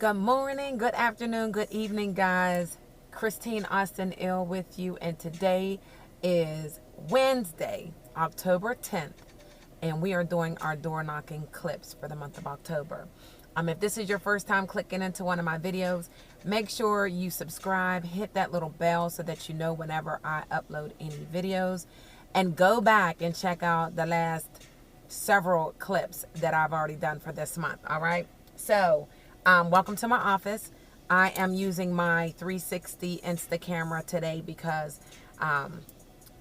Good morning, good afternoon, good evening, guys. Christine Austin Ill with you, and today is Wednesday, October 10th, and we are doing our door knocking clips for the month of October. If this is your first time clicking into one of my videos, make sure you subscribe, hit that little bell so that you know whenever I upload any videos, and go back and check out the last several clips that I've already done for this month. All right, so welcome to my office. I am using my 360 Insta camera today because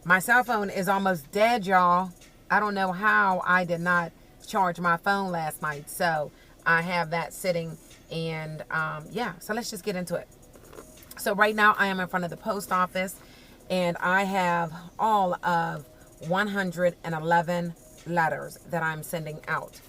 my cell phone is almost dead, y'all. I don't know how I did not charge my phone last night, so I have that sitting, and yeah, so let's just get into it. So right now I am in front of the post office, and I have all of 111 letters that I'm sending out.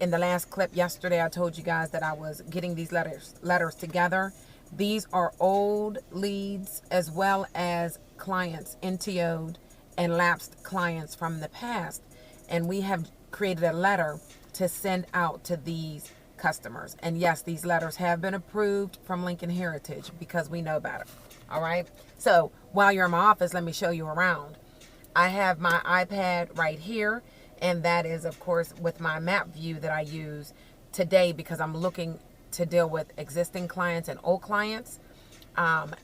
In the last clip yesterday, I told you guys that I was getting these letters together. These are old leads as well as clients, NTO'd and lapsed clients from the past. And we have created a letter to send out to these customers. And yes, these letters have been approved from Lincoln Heritage because we know better. All right. So while you're in my office, let me show you around. I have my iPad right here, and that is, of course, with my map view that I use today because I'm looking to deal with existing clients and old clients,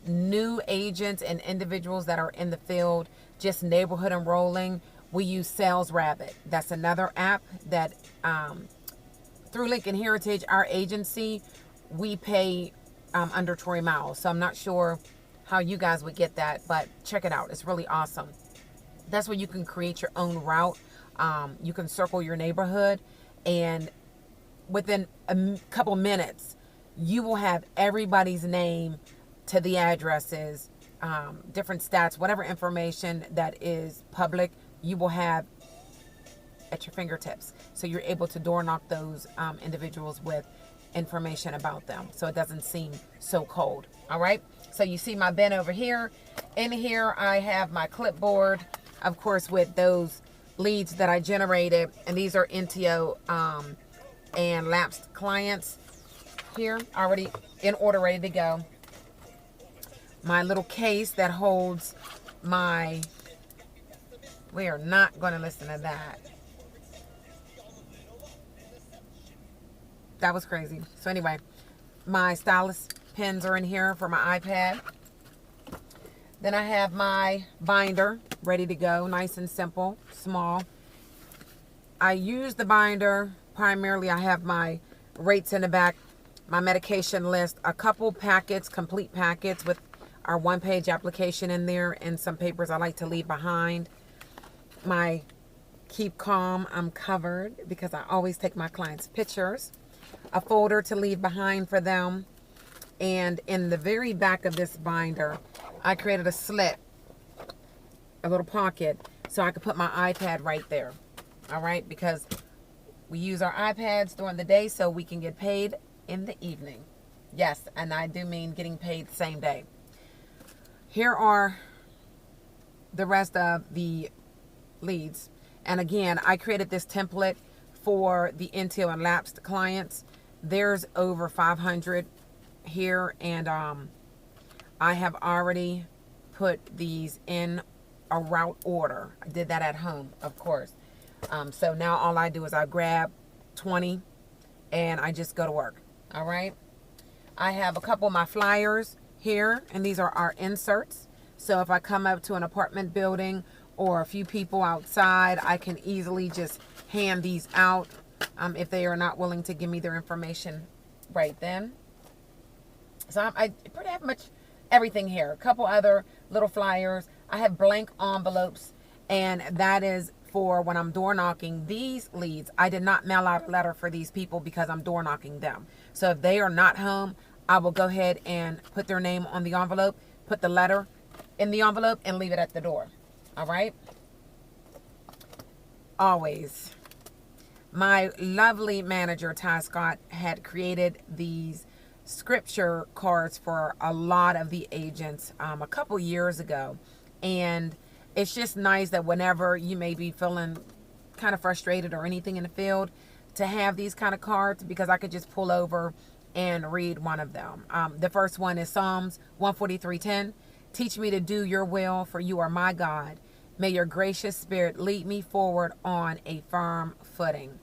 new agents and individuals that are in the field, just neighborhood enrolling. We use Sales Rabbit. That's another app that through Lincoln Heritage, our agency, we pay under Troy Miles. So I'm not sure how you guys would get that, but check it out. It's really awesome. That's where you can create your own route. You can circle your neighborhood, and within a couple minutes, you will have everybody's name to the addresses, different stats, whatever information that is public, you will have at your fingertips. So you're able to door knock those individuals with information about them, so it doesn't seem so cold. All right. So you see my bin over here. In here, I have my clipboard, of course, with those leads that I generated, and these are NTO and lapsed clients here, already in order, ready to go. My little case that holds my, we are not going to listen to that. That was crazy. So anyway, my stylus pens are in here for my iPad. Then I have my binder ready to go, nice and simple, small. I use the binder primarily. I have my rates in the back, my medication list, a couple packets, complete packets with our one-page application in there, and some papers I like to leave behind. My keep calm, I'm covered because I always take my clients' pictures. A folder to leave behind for them. And in the very back of this binder, I created a slit, a little pocket, so I could put my iPad right there. All right, because we use our iPads during the day so we can get paid in the evening. Yes, and I do mean getting paid the same day. Here are the rest of the leads. And again, I created this template for the NTO and lapsed clients. There's over 500 here, and I have already put these in a route order. I did that at home, of course. So now all I do is I grab 20 and I just go to work. All right. I have a couple of my flyers here, and these are our inserts. So if I come up to an apartment building or a few people outside, I can easily just hand these out if they are not willing to give me their information right then. So I pretty much everything here. A couple other little flyers. I have blank envelopes, and that is for when I'm door knocking these leads. I did not mail out a letter for these people because I'm door knocking them. So if they are not home, I will go ahead and put their name on the envelope, put the letter in the envelope, and leave it at the door. All right. Always. My lovely manager, Ty Scott, had created these scripture cards for a lot of the agents a couple years ago, and it's just nice that whenever you may be feeling kind of frustrated or anything in the field, to have these kind of cards, because I could just pull over and read one of them. The first one is Psalms 143:10. Teach me to do your will, for you are my God. May your gracious spirit lead me forward on a firm footing.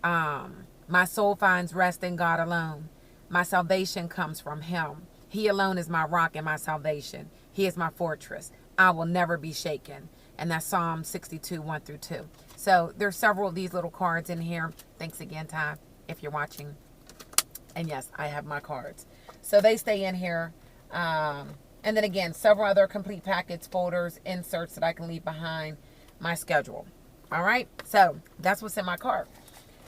My soul finds rest in God alone. My salvation comes from him. He alone is my rock and my salvation. He is my fortress. I will never be shaken. And that's Psalm 62:1-2. So there's several of these little cards in here. Thanks again, Ty, if you're watching. And yes, I have my cards. So they stay in here. And then again, several other complete packets, folders, inserts that I can leave behind my schedule. All right. So that's what's in my cart.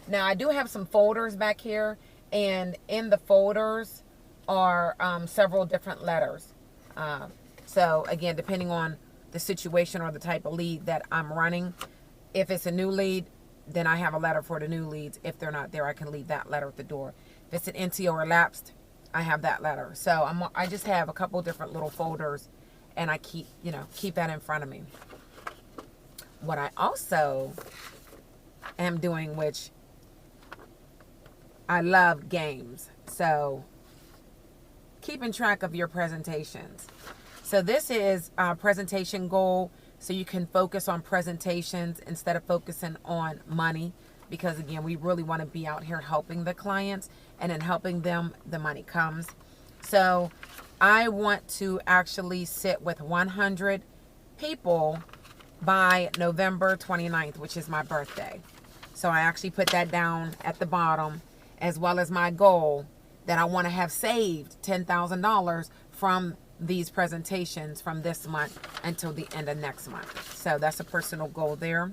Now, I do have some folders back here. And in the folders are several different letters. So again, depending on the situation or the type of lead that I'm running, if it's a new lead, then I have a letter for the new leads. If they're not there, I can leave that letter at the door. If it's an NTO or lapsed, I have that letter. So I just have a couple different little folders, and I keep that in front of me. What I also am doing, which I love, games. So keeping track of your presentations. So this is a presentation goal, so you can focus on presentations instead of focusing on money, because again, we really want to be out here helping the clients, and in helping them, the money comes. So I want to actually sit with 100 people by November 29th, which is my birthday. So I actually put that down at the bottom, as well as my goal that I want to have saved $10,000 from these presentations from this month until the end of next month. So that's a personal goal there.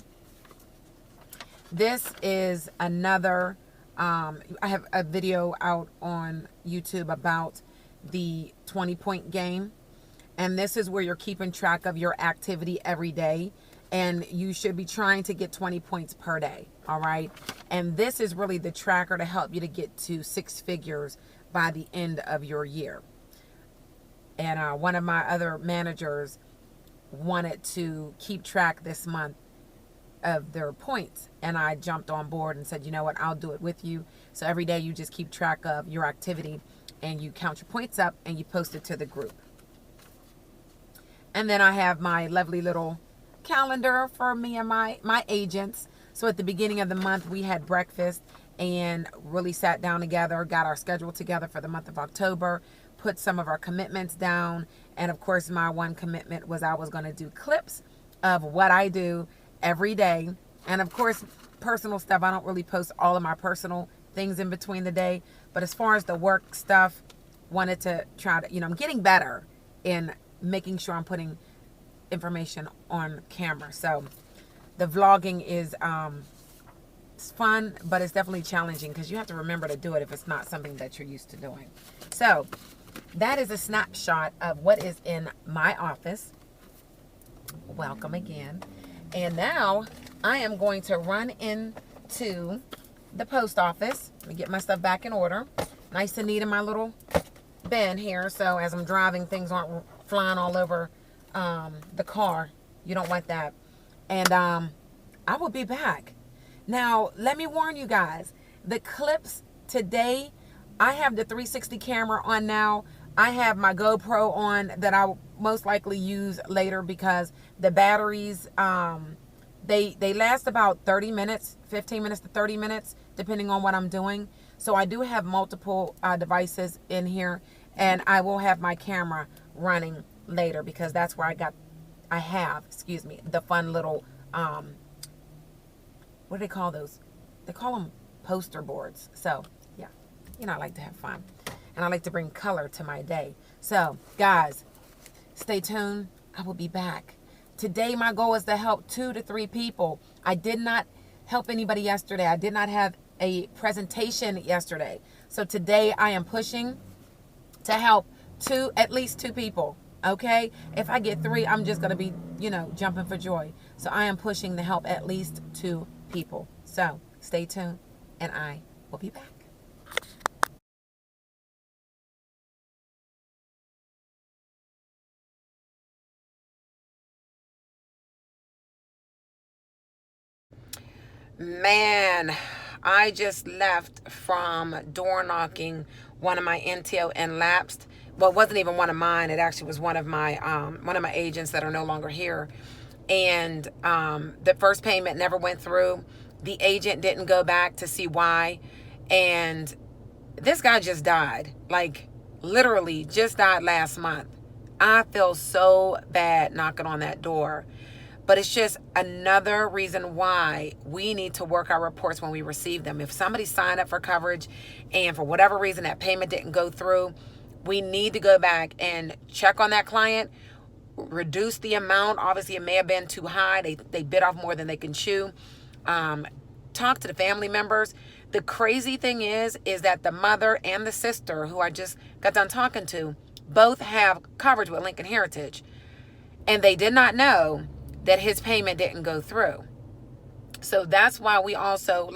This is another, I have a video out on YouTube about the 20-point game. And this is where you're keeping track of your activity every day. And you should be trying to get 20 points per day. All right. And this is really the tracker to help you to get to 6 figures by the end of your year. And one of my other managers wanted to keep track this month of their points. And I jumped on board and said, you know what, I'll do it with you. So every day you just keep track of your activity and you count your points up and you post it to the group. And then I have my lovely little calendar for me and my agents. So at the beginning of the month, we had breakfast and really sat down together, got our schedule together for the month of October, put some of our commitments down. And of course, my one commitment was I was going to do clips of what I do every day. And of course, personal stuff. I don't really post all of my personal things in between the day. But as far as the work stuff, wanted to try to, I'm getting better in making sure I'm putting information on camera. So the vlogging is it's fun, but it's definitely challenging because you have to remember to do it if it's not something that you're used to doing. So that is a snapshot of what is in my office. Welcome again. And now I am going to run into the post office. Let me get my stuff back in order. Nice and neat in my little bin here. So as I'm driving, things aren't flying all over the car. You don't want that. And I will be back. Now, let me warn you guys, the clips today, I have the 360 camera on now. I have my GoPro on that I will most likely use later because the batteries, they last about 30 minutes, 15 minutes to 30 minutes, depending on what I'm doing. So I do have multiple devices in here, and I will have my camera running later because that's where I have the fun little, what do they call those? They call them poster boards. So yeah, I like to have fun and I like to bring color to my day. So guys, stay tuned. I will be back. Today, my goal is to help 2 to 3 people. I did not help anybody yesterday. I did not have a presentation yesterday. So today I am pushing to help at least 2 people. Okay. If I get 3, I'm just going to be, jumping for joy. So I am pushing to help at least 2 people. So stay tuned and I will be back. Man, I just left from door knocking one of my NTO and lapsed. Well, it wasn't even one of mine. It actually was one of my agents that are no longer here. And the first payment never went through. The agent didn't go back to see why. And this guy just died. Like, literally just died last month. I feel so bad knocking on that door. But it's just another reason why we need to work our reports when we receive them. If somebody signed up for coverage and for whatever reason that payment didn't go through, we need to go back and check on that client, reduce the amount. Obviously, it may have been too high. They bit off more than they can chew. Talk to the family members. The crazy thing is that the mother and the sister, who I just got done talking to, both have coverage with Lincoln Heritage. And they did not know that his payment didn't go through. So that's why we also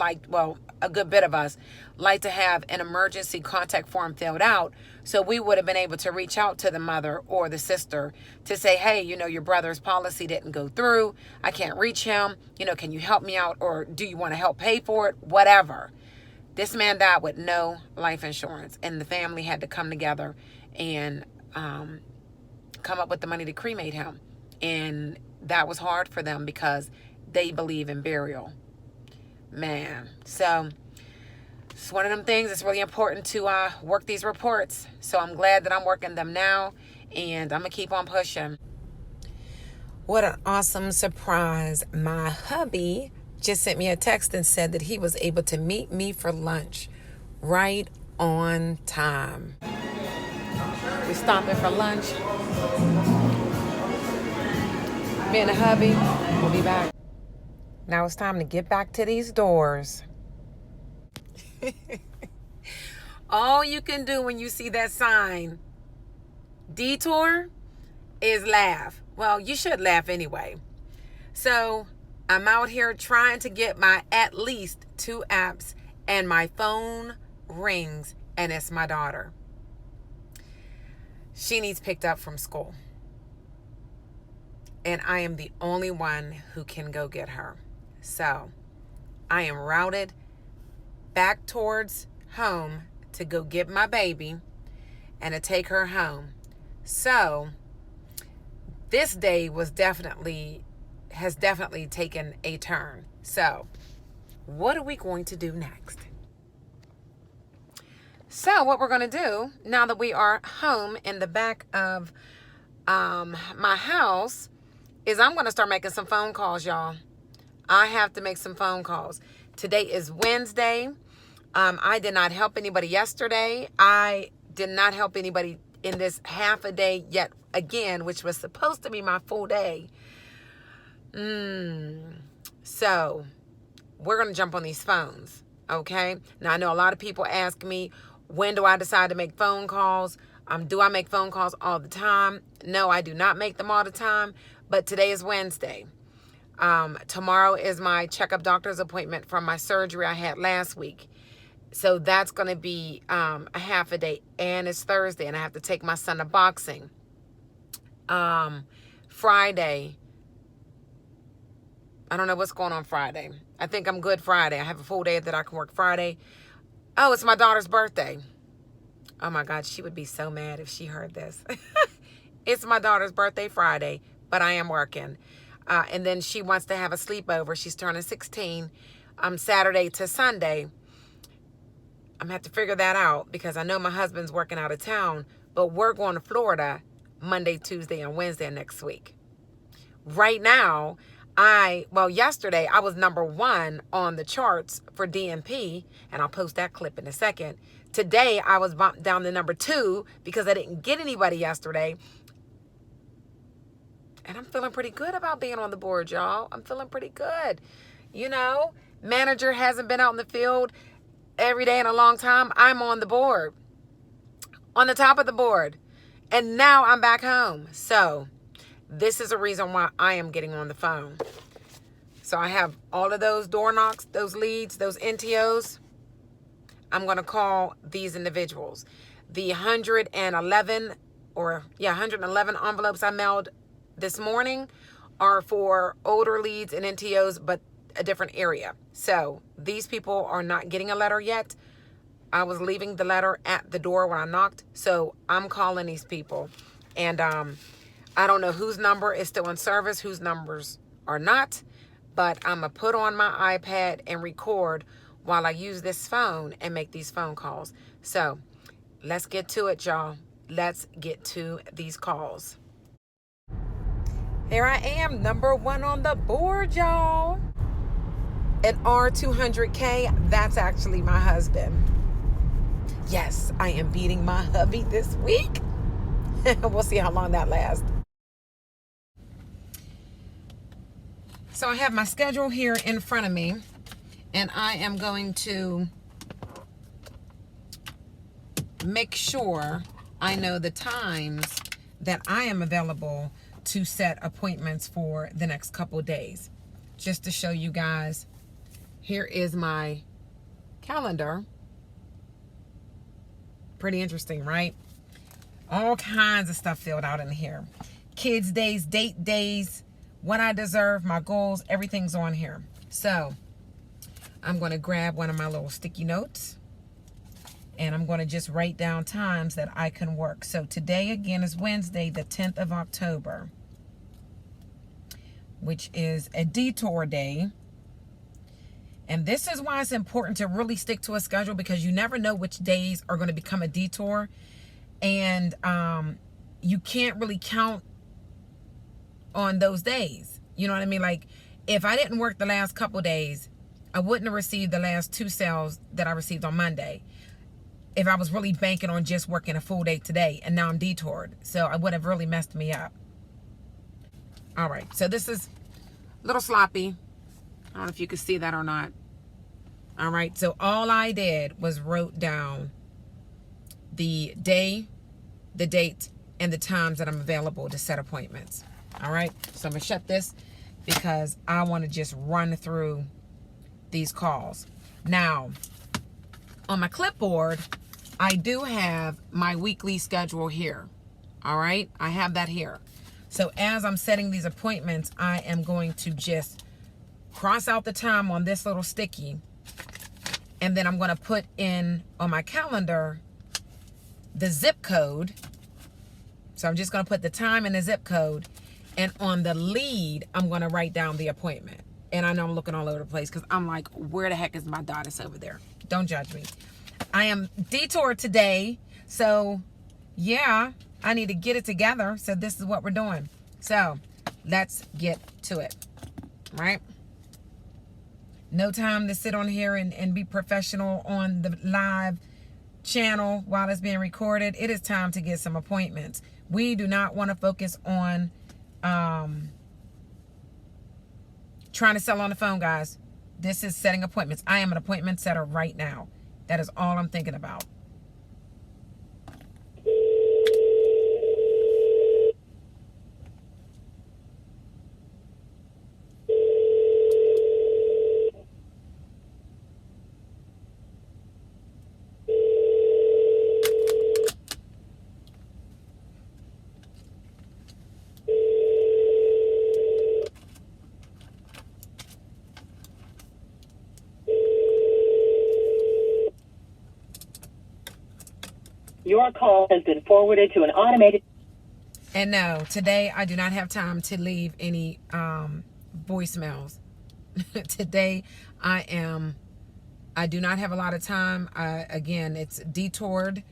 a good bit of us like to have an emergency contact form filled out. So we would have been able to reach out to the mother or the sister to say, hey, your brother's policy didn't go through. I can't reach him. Can you help me out? Or do you want to help pay for it? Whatever. This man died with no life insurance, and the family had to come together and come up with the money to cremate him. And that was hard for them because they believe in burial. Man. So it's one of them things. It's really important to work these reports. So I'm glad that I'm working them now, and I'm going to keep on pushing. What an awesome surprise. My hubby just sent me a text and said that he was able to meet me for lunch right on time. We're stopping for lunch. Me and the hubby, we'll be back. Now it's time to get back to these doors. All you can do when you see that sign, detour, is laugh. Well, you should laugh anyway. So I'm out here trying to get my at least 2 apps, and my phone rings, and it's my daughter. She needs picked up from school. And I am the only one who can go get her. So I am routed back towards home to go get my baby and to take her home. So this day has definitely taken a turn. So what are we going to do next? So what we're going to do now that we are home in the back of my house is I'm going to start making some phone calls, y'all. I have to make some phone calls. Today is Wednesday. I did not help anybody yesterday. I did not help anybody in this half a day yet again, which was supposed to be my full day. So we're going to jump on these phones, okay? Now, I know a lot of people ask me, when do I decide to make phone calls? Do I make phone calls all the time? No, I do not make them all the time. But today is Wednesday. Tomorrow is my checkup doctor's appointment from my surgery I had last week. So that's going to be a half a day. And it's Thursday, and I have to take my son to boxing. Friday, I don't know what's going on Friday. I think I'm good Friday. I have a full day that I can work Friday. Oh, it's my daughter's birthday. Oh, my God. She would be so mad if she heard this. It's my daughter's birthday Friday, but I am working. And then she wants to have a sleepover. She's turning 16 Saturday to Sunday. I'm going to have to figure that out because I know my husband's working out of town, but we're going to Florida Monday, Tuesday, and Wednesday next week. Right now, yesterday I was number 1 on the charts for DMP, and I'll post that clip in a second. Today, I was bumped down to number 2 because I didn't get anybody yesterday. And I'm feeling pretty good about being on the board, y'all. I'm feeling pretty good. Manager hasn't been out in the field every day in a long time. I'm on the board, on the top of the board. And now I'm back home. So this is a reason why I am getting on the phone. So I have all of those door knocks, those leads, those NTOs. I'm going to call these individuals. The 111 envelopes I mailed this morning are for older leads and NTOs, but a different area. So these people are not getting a letter yet. I was leaving the letter at the door when I knocked. So I'm calling these people. And I don't know whose number is still in service, whose numbers are not. But I'm going to put on my iPad and record while I use this phone and make these phone calls. So let's get to it, y'all. Let's get to these calls. Here I am, number one on the board, y'all. An R200K, that's actually my husband. Yes, I am beating my hubby this week. We'll see how long that lasts. So I have my schedule here in front of me, and I am going to make sure I know the times that I am available to set appointments for the next couple of days. Just to show you guys, here is my calendar. Pretty interesting, right? All kinds of stuff filled out in here. Kids days, date days, what I deserve, my goals, everything's on here. So I'm going to grab one of my little sticky notes, and I'm going to just write down times that I can work. So today, again, is Wednesday, the 10th of October, which is a detour day. And this is why it's important to really stick to a schedule, because you never know which days are going to become a detour. And you can't really count on those days. You know what I mean? Like, if I didn't work the last couple days, I wouldn't have received the last 2 sales that I received on Monday. If I was really banking on just working a full day today, and now I'm detoured. So it would have really messed me up. All right, so this is a little sloppy. I don't know if you can see that or not. All right, so all I did was wrote down the day, the date, and the times that I'm available to set appointments. All right, so I'm gonna shut this because I want to just run through these calls. Now, on my clipboard, I do have my weekly schedule here. All right, I have that here. So as I'm setting these appointments, I am going to just cross out the time on this little sticky, and then I'm going to put in on my calendar the zip code. So I'm just going to put the time and the zip code, and on the lead, I'm going to write down the appointment. And I know I'm looking all over the place because I'm like, where the heck is my goddess over there? Don't judge me. I am detoured today, so yeah, I need to get it together. So this is what we're doing. So let's get to it, right? No time to sit on here and be professional on the live channel while it's being recorded. It is time to get some appointments. We do not want to focus on trying to sell on the phone, guys. This is setting appointments. I am an appointment setter right now. That is all I'm thinking about. Your call has been forwarded to an automated... And no, today I do not have time to leave any voicemails. Today I do not have a lot of time. Again, it's detoured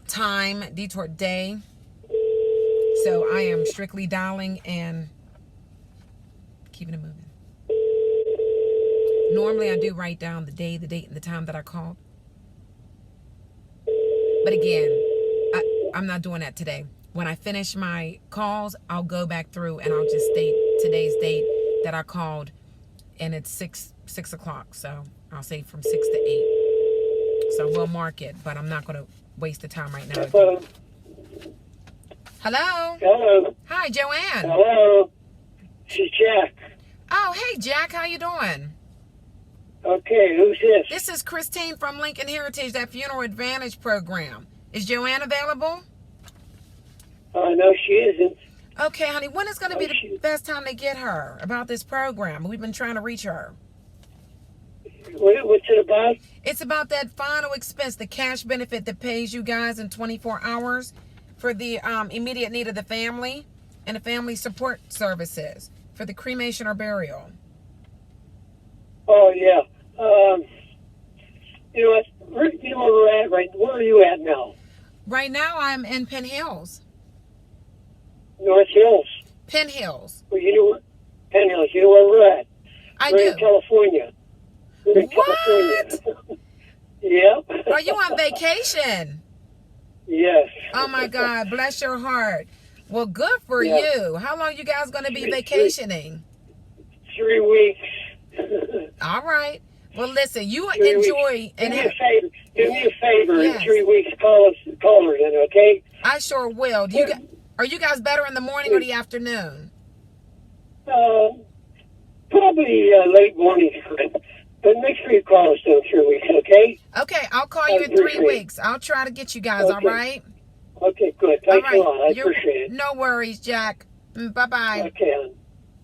time, detoured day. So I am strictly dialing and keeping it moving. Normally I do write down the day, the date, and the time that I called. But again, I'm not doing that today. When I finish my calls, I'll go back through and I'll just state today's date that I called, and it's 6 o'clock. So I'll say from 6 to 8. So we'll mark it, but I'm not going to waste the time right now. Hello. Hello. Hello. Hi, Joanne. Hello. This is Jack. Oh, hey, Jack. How you doing? Okay, who's this? This is Christine from Lincoln Heritage, that Funeral Advantage program. Is Joanne available? No, she isn't. Okay, honey. When is going to be the best time to get her about this program? We've been trying to reach her. What's it about? It's about that final expense, the cash benefit that pays you guys in 24 hours for the immediate need of the family and the family support services for the cremation or burial. Oh, yeah. You know what? You know where we're at, right? Where are you at now? Right now, I'm in Penn Hills. North Hills. Penn Hills. Well, you know, Penn Hills. You know where we're at? I we're do. in California. We're in What? California. Yep. Are you on vacation? Yes. Oh my God, bless your heart. Well, good for Yeah. you. How long you guys going to be vacationing? 3 weeks. All right. Well, listen, you 3 enjoy weeks. and Do me a favor. Yes. In 3 weeks, call her in, okay? I sure will. Are you guys better in the morning or the afternoon? Probably late morning. But make sure you call us in 3 weeks, okay? Okay, I'll call you in 3 weeks. I'll try to get you guys, Okay. all right? Okay, good. All Thanks right. a lot. I appreciate it. No worries, Jack. Bye-bye. Okay, hon.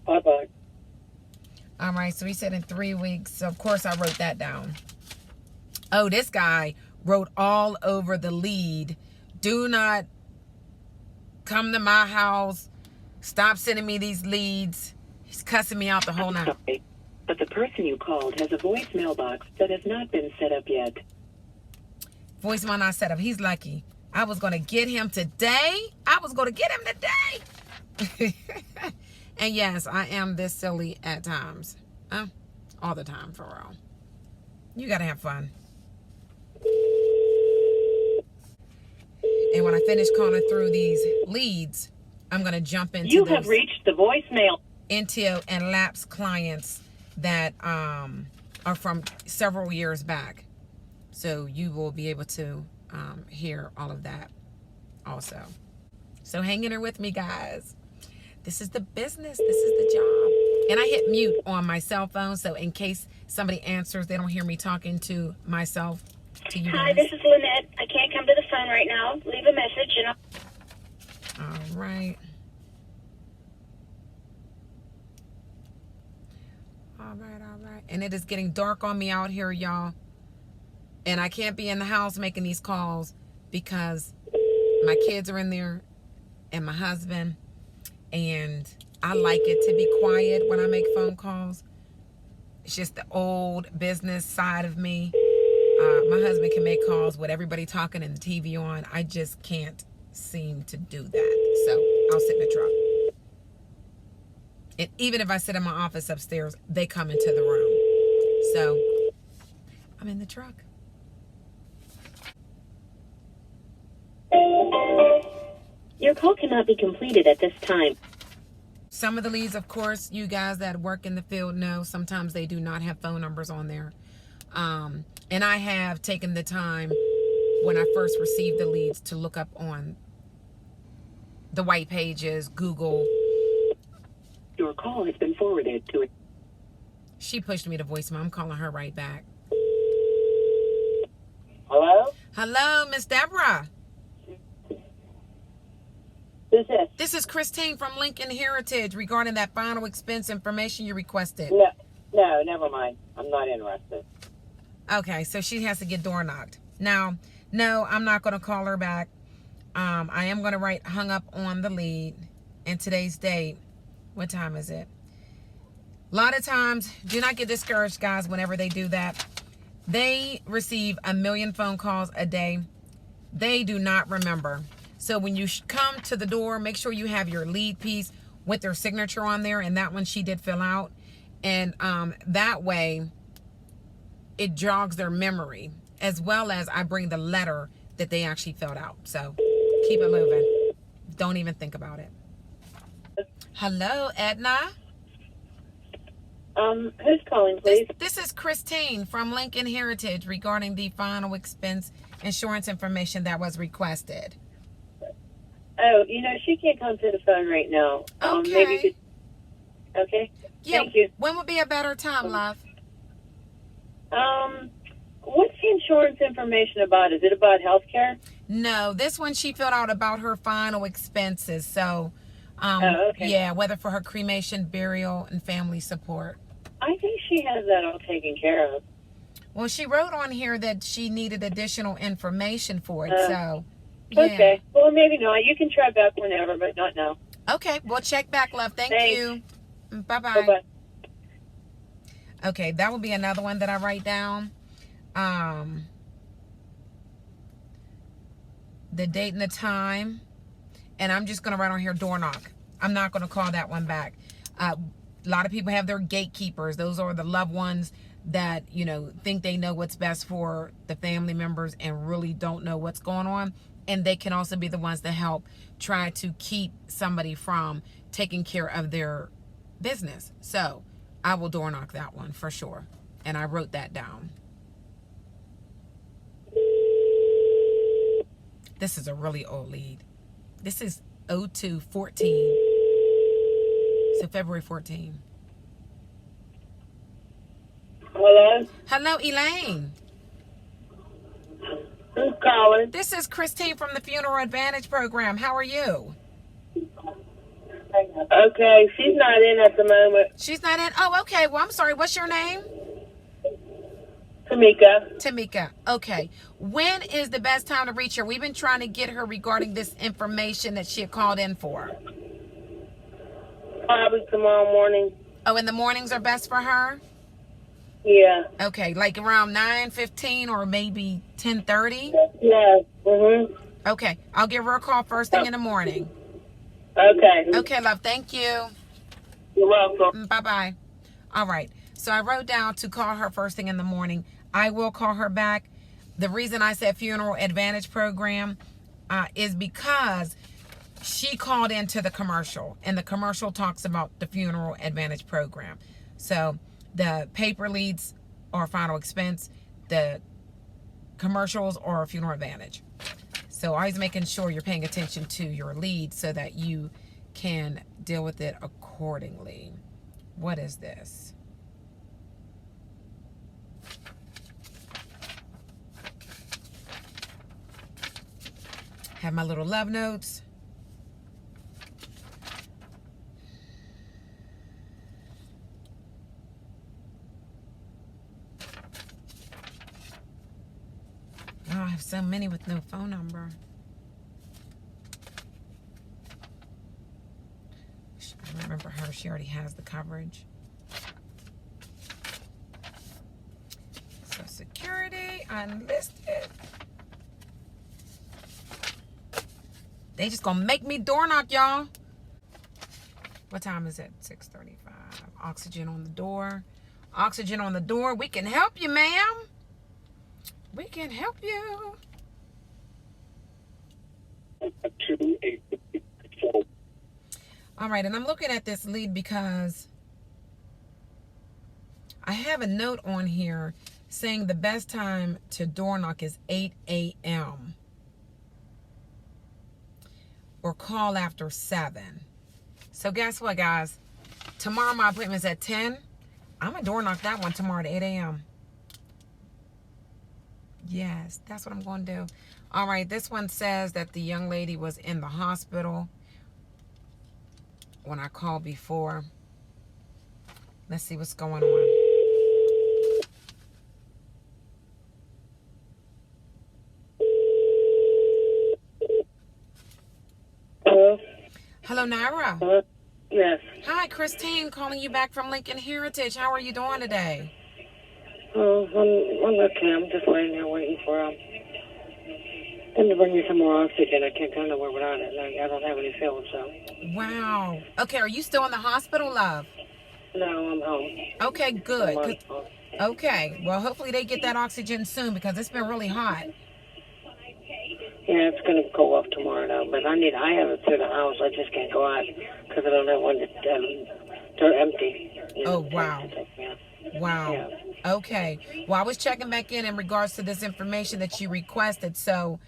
Bye-bye. All right, so he said in 3 weeks. So, of course, I wrote that down. Oh, this guy wrote all over the lead. Do not come to my house. Stop sending me these leads. He's cussing me out the whole night. Sorry, but the person you called has a voicemail box that has not been set up yet. Voicemail not set up. He's lucky. I was going to get him today. And yes, I am this silly at times. All the time, for real. You got to have fun. And when I finish calling through these leads, I'm going to jump into You have reached the voicemail. into and lapsed clients that are from several years back. So you will be able to hear all of that also. So hang in there with me, guys. This is the business. This is the job. And I hit mute on my cell phone, so in case somebody answers, they don't hear me talking to myself, to you Hi, guys. this is Lynette. I can't come to the phone right now. Leave a message and I'll... All right. All right. And it is getting dark on me out here, y'all. And I can't be in the house making these calls because my kids are in there and my husband. And I like it to be quiet when I make phone calls. It's just the old business side of me. My husband can make calls with everybody talking and the TV on. I just can't seem to do that. So I'll sit in the truck. And even if I sit in my office upstairs, they come into the room. So I'm in the truck. Your call cannot be completed at this time. Some of the leads, of course, you guys that work in the field know sometimes they do not have phone numbers on there. And I have taken the time when I first received the leads to look up on the white pages, Google. Your call has been forwarded to... She pushed me to voicemail. I'm calling her right back. Hello? Hello, Miss Deborah. Who's this? This is Christine from Lincoln Heritage regarding that final expense information you requested. No, never mind. I'm not interested. Okay, so she has to get door knocked. Now, no, I'm not going to call her back. I am going to write hung up on the lead. And today's date, what time is it? A lot of times, do not get discouraged, guys, whenever they do that. They receive 1 million phone calls a day. They do not remember. So when you come to the door, make sure you have your lead piece with their signature on there. And that one she did fill out. And that way, it jogs their memory, as well as I bring the letter that they actually filled out. So keep it moving. Don't even think about it. Hello, Edna. Who's calling, please? This is Christine from Lincoln Heritage regarding the final expense insurance information that was requested. Oh, she can't come to the phone right now. Okay. Maybe you could... Okay? Yeah, Thank you. when would be a better time, love? What's the insurance information about? Is it about health care? No, this one she filled out about her final expenses. So, okay. yeah, whether for her cremation, burial, and family support. I think she has that all taken care of. Well, she wrote on here that she needed additional information for it, so yeah. Okay. Well, maybe not. You can try back whenever, but not now. Okay, well, check back, love. Thank Thanks. you. Bye-bye. Bye-bye. Okay, that would be another one that I write down. The date and the time. And I'm just going to write on here door knock. I'm not going to call that one back. A lot of people have their gatekeepers. Those are the loved ones that, you know, think they know what's best for the family members and really don't know what's going on. And they can also be the ones that help try to keep somebody from taking care of their business. So I will door knock that one for sure. And I wrote that down. This is a really old lead. This is 0214. So February 14. Hello? Hello, Elaine. Who's calling? This is Christine from the Funeral Advantage program. How are you? Okay, she's not in at the moment. She's not in? Oh, okay. Well, I'm sorry. What's your name? Tamika. Tamika. Okay. When is the best time to reach her? We've been trying to get her regarding this information that she had called in for. Probably tomorrow morning. Oh, and the mornings are best for her? Yeah. Okay, like around 9:15 or maybe 10:30? Yeah. Mhm. Okay, I'll give her a call first thing in the morning. Okay. Okay, love. Thank you. You're welcome. Bye-bye. All right. So I wrote down to call her first thing in the morning. I will call her back. The reason I said Funeral Advantage program is because she called into the commercial, and the commercial talks about the Funeral Advantage program. So the paper leads are final expense. The commercials are Funeral Advantage. So always making sure you're paying attention to your leads so that you can deal with it accordingly. What is this? Have my little love notes. Oh, I have so many with no phone number. I remember her. She already has the coverage. So security, unlisted. They just gonna make me door knock, y'all. What time is it? 6:35. Oxygen on the door. Oxygen on the door. We can help you, ma'am. We can help you. All right, and I'm looking at this lead because I have a note on here saying the best time to door knock is 8 a.m. or call after 7. So guess what, guys? Tomorrow my appointment's at 10. I'm going to door knock that one tomorrow at 8 a.m. Yes, that's what I'm going to do. All right, this one says that the young lady was in the hospital when I called before. Let's see what's going on. Hello? Hello, Naira. Yes. Hi, Christine, calling you back from Lincoln Heritage. How are you doing today? Oh, I'm okay. I'm just laying there waiting for them to bring me some more oxygen. I can't go nowhere without it. I don't have any feeling, so. Wow. Okay, are you still in the hospital, love? No, I'm home. Okay, good. I'm home. Okay, well, hopefully they get that oxygen soon because it's been really hot. Yeah, it's going to go off tomorrow, though. But I have it through the house. I just can't go out because I don't have one. They're empty. Oh, wow. Yeah. Wow. Yeah. Okay. Well, I was checking back in regards to this information that you requested. So,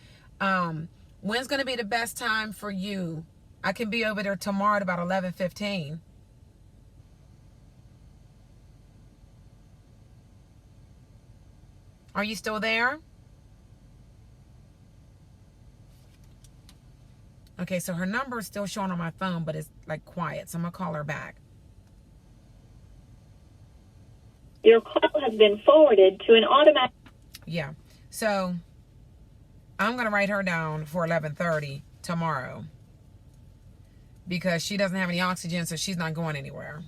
when's going to be the best time for you? I can be over there tomorrow at about 11:15. Are you still there? Okay, so her number is still showing on my phone, but it's like quiet. So I'm going to call her back. Your call has been forwarded to an automatic... Yeah. So I'm going to write her down for 11:30 tomorrow because she doesn't have any oxygen, so she's not going anywhere.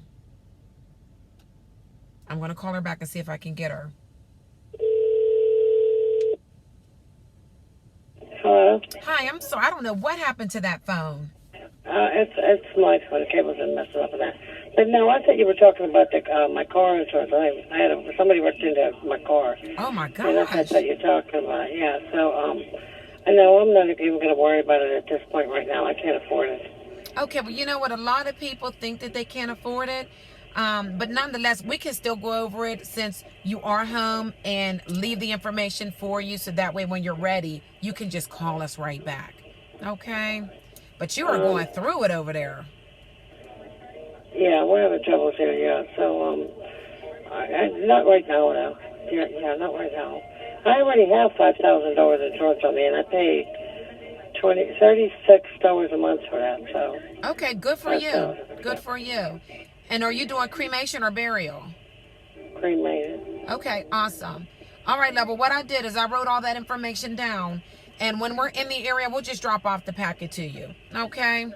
I'm going to call her back and see if I can get her. Hello? Hi, I'm sorry. I don't know what happened to that phone. It's my phone. The cable's been messing up with that. But no, I thought you were talking about my car insurance. I had somebody worked into my car. Oh my gosh. And that's what you're talking about. Yeah. So I know I'm not even going to worry about it at this point right now. I can't afford it. Okay, well, you know what? A lot of people think that they can't afford it. But nonetheless, we can still go over it since you are home and leave the information for you. So that way, when you're ready, you can just call us right back. Okay? But you are going through it over there. Yeah, we're having troubles here, yeah. So, not right now, though. Yeah, not right now. I already have $5,000 insurance on me, and I paid $36 a month for that, so. Okay, good for you. Good for you. And are you doing cremation or burial? Cremated. Okay, awesome. All right, love. Well, what I did is I wrote all that information down, and when we're in the area, we'll just drop off the packet to you. Okay?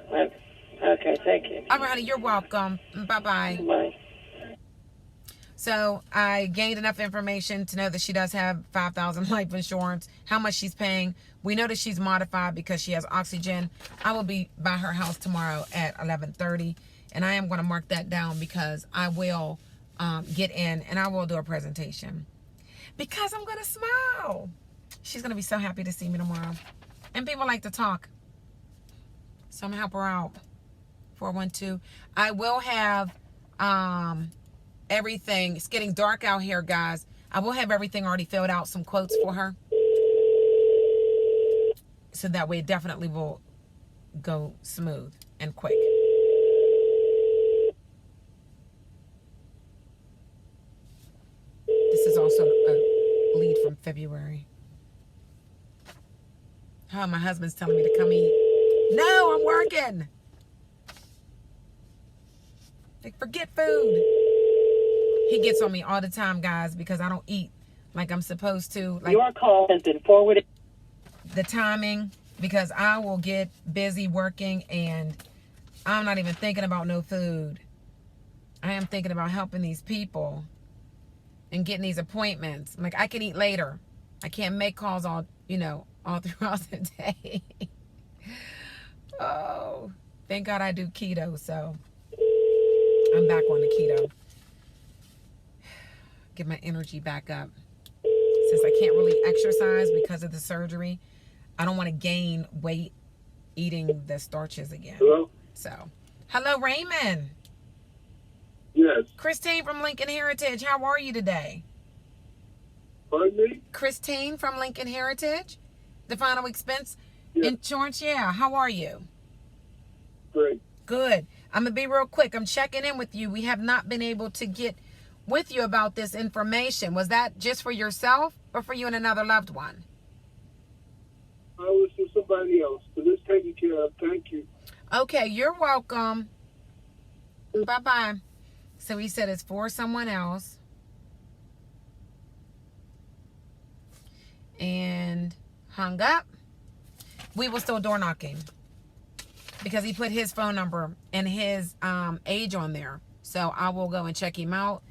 Okay, thank you. All right, honey, you're welcome. Bye-bye. Bye. So I gained enough information to know that she does have $5,000 life insurance, how much she's paying. We know that she's modified because she has oxygen. I will be by her house tomorrow at 11:30, and I am going to mark that down because I will get in and I will do a presentation because I'm going to smile. She's going to be so happy to see me tomorrow. And people like to talk. So I'm going to help her out. 412. I will have everything. It's getting dark out here, guys. I will have everything already filled out, some quotes for her. So that way it definitely will go smooth and quick. This is also a lead from February. Oh, my husband's telling me to come eat. No, I'm working. Like, forget food. He gets on me all the time, guys, because I don't eat like I'm supposed to. Like, Your call has been forwarded. the timing, because I will get busy working and I'm not even thinking about no food. I am thinking about helping these people and getting these appointments. I'm like, I can eat later. I can't make calls all throughout the day. Oh, thank God I do keto, so I'm back on the keto. Get my energy back up. Since I can't really exercise because of the surgery, I don't want to gain weight eating the starches again. Hello? So, hello, Raymond. Yes. Christine from Lincoln Heritage. How are you today? Pardon me? Christine from Lincoln Heritage, the final expense Yeah. insurance. Yeah. How are you? Great. Good. I'm going to be real quick. I'm checking in with you. We have not been able to get with you about this information. Was that just for yourself or for you and another loved one? I was for somebody else, but it's taken care of. Thank you. Okay, you're welcome. Bye-bye. So he said it's for someone else. And hung up. We will still door knocking because he put his phone number and his age on there. So I will go and check him out.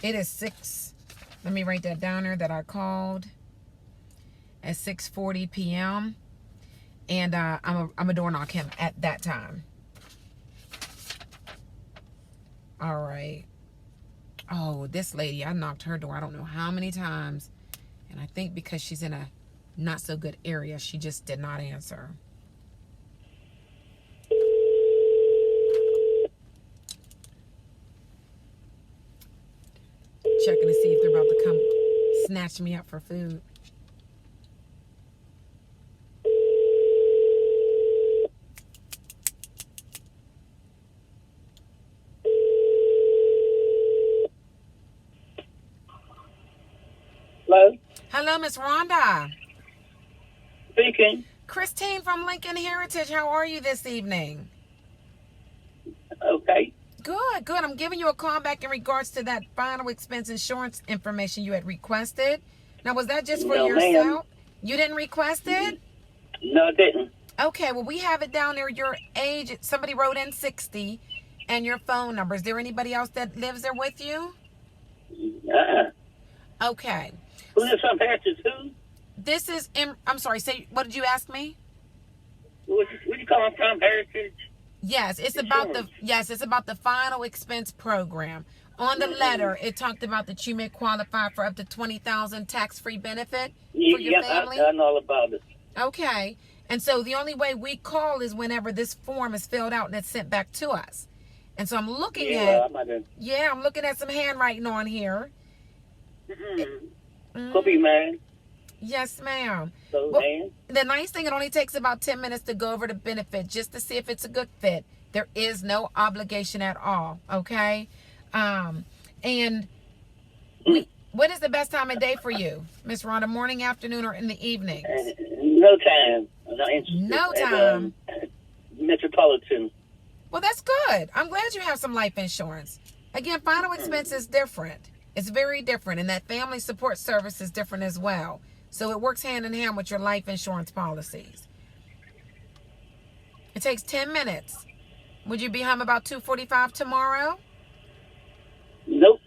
It is 6. Let me write that down there that I called at 6:40 p.m. And I'm a door knock him at that time. All right. Oh, this lady, I knocked her door I don't know how many times. And I think because she's in a not so good area, she just did not answer. Checking to see if they're about to come snatch me up for food. Hello? Hello, Miss Rhonda. Speaking. Christine from Lincoln Heritage. How are you this evening? Okay. Good, good. I'm giving you a call back in regards to that final expense insurance information you had requested. Now, was that just for No, yourself? ma'am. You didn't request it? No, I didn't. Okay, well, we have it down there. Your age, somebody wrote in 60, and your phone number. Is there anybody else that lives there with you? Okay. Who lives on Patches? Who? This is, I'm sorry, say, what did you ask me? What you call them from Heritage? Yes, it's about the final expense program. On the letter, it talked about that you may qualify for up to $20,000 tax-free benefit for your family. I know all about it. Okay. And so the only way we call is whenever this form is filled out and it's sent back to us. And so I'm looking I'm looking at some handwriting on here. Could be mine. Yes, ma'am. So, well, the nice thing, it only takes about 10 minutes to go over the benefit just to see if it's a good fit. There is no obligation at all, okay? And what is the best time of day for you, Miss Rhonda? Morning, afternoon, or in the evening? No time. No time. Metropolitan. Well, that's good. I'm glad you have some life insurance. Again, final expense is different. It's very different, and that family support service is different as well. So it works hand in hand with your life insurance policies. It takes 10 minutes. Would you be home about 2:45 tomorrow? Nope.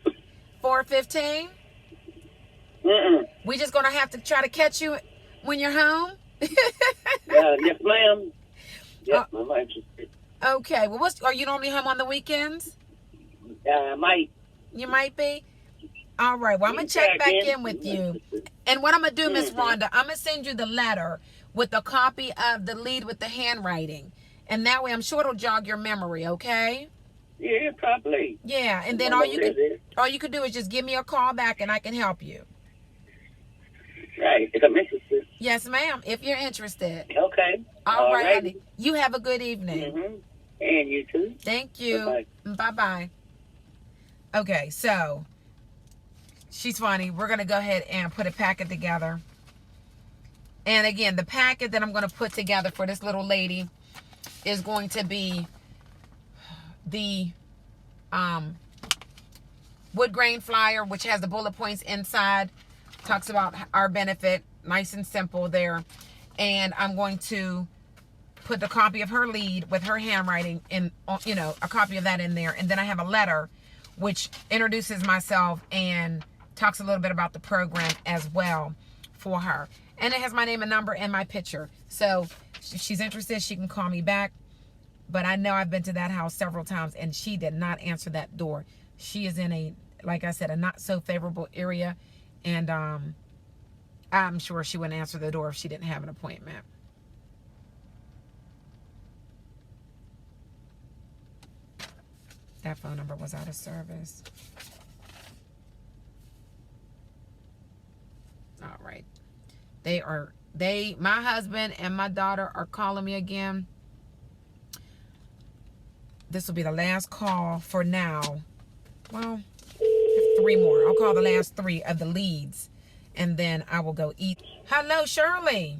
4:15? We just gonna have to try to catch you when you're home? Yes, ma'am. Yes, ma'am. I'm interested. Okay. Well, are you normally home on the weekends? I might. You might be? All right. Well, I'm going to check back in with you. And what I'm going to do, Miss Rhonda, I'm going to send you the letter with a copy of the lead with the handwriting. And that way, I'm sure it'll jog your memory, okay? Yeah, probably. Yeah. And then all you can do is just give me a call back and I can help you. Right. If I'm interested. Yes, ma'am. If you're interested. Okay. All right, honey. You have a good evening. And you too. Thank you. Bye-bye. Okay, so she's funny. We're going to go ahead and put a packet together. And again, the packet that I'm going to put together for this little lady is going to be the wood grain flyer, which has the bullet points inside. Talks about our benefit. Nice and simple there. And I'm going to put the copy of her lead with her handwriting in, a copy of that in there. And then I have a letter which introduces myself and talks a little bit about the program as well for her. And it has my name and number and my picture. So if she's interested, she can call me back. But I know I've been to that house several times and she did not answer that door. She is in a, like I said, a not so favorable area. And I'm sure she wouldn't answer the door if she didn't have an appointment. That phone number was out of service. All right. My husband and my daughter are calling me again. This will be the last call for now. Well, 3 more. I'll call the last 3 of the leads. And then I will go eat. Hello, Shirley.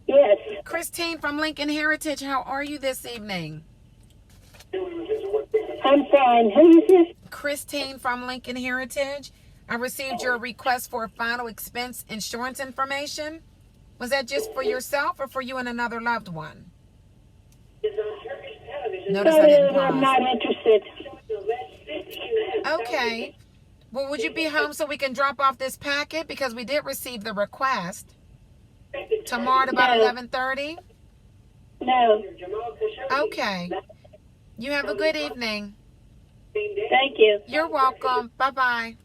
Yes. Christine from Lincoln Heritage. How are you this evening? I'm fine. Who is this? Christine from Lincoln Heritage. I received your request for final expense insurance information. Was that just for yourself or for you and another loved one? Notice I didn't pause. I'm not interested. Okay. Well, would you be home so we can drop off this packet? Because we did receive the request. Tomorrow at about 11:30? No. Okay. You have a good evening. Thank you. You're welcome. Bye-bye.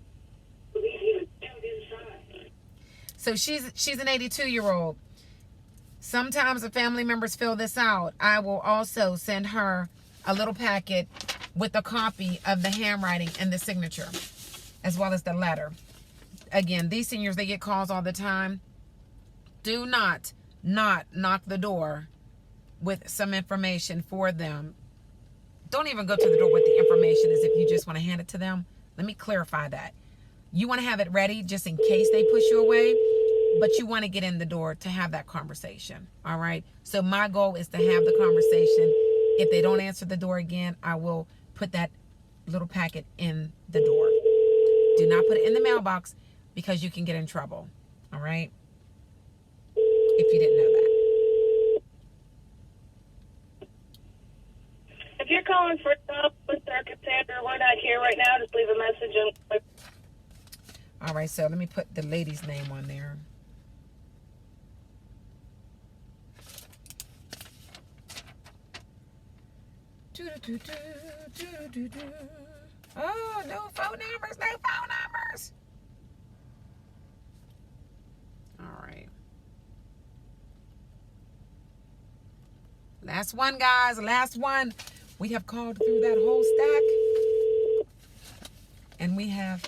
So she's an 82-year-old. Sometimes the family members fill this out. I will also send her a little packet with a copy of the handwriting and the signature, as well as the letter. Again, these seniors, they get calls all the time. Do not knock the door with some information for them. Don't even go to the door with the information as if you just want to hand it to them. Let me clarify that. You want to have it ready just in case they push you away, but you want to get in the door to have that conversation. All right. So my goal is to have the conversation. If they don't answer the door again, I will put that little packet in the door. Do not put it in the mailbox because you can get in trouble. All right? If you didn't know that. If you're calling for help with Cassandra, we're not here right now. Just leave a message and. All right, so let me put the lady's name on there. Oh, no phone numbers, no phone numbers. All right. Last one, guys, last one. We have called through that whole stack. And we have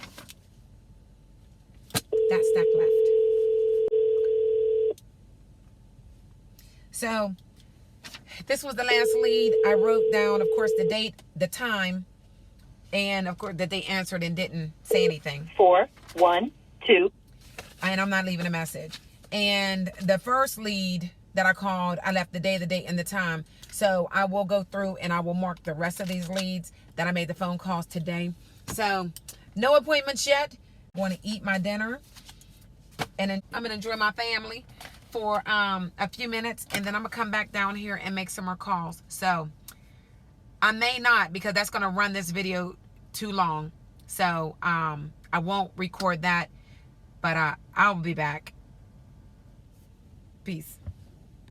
that stack left. So this was the last lead. I wrote down, of course, the date, the time, and of course that they answered and didn't say anything. 412. And I'm not leaving a message. And the first lead that I called, I left the day, the date, and the time. So I will go through and I will mark the rest of these leads that I made the phone calls today. So no appointments yet. I'm going to eat my dinner. And then I'm going to enjoy my family for a few minutes. And then I'm going to come back down here and make some more calls. So I may not, because that's going to run this video too long. So I won't record that. But I'll be back. Peace.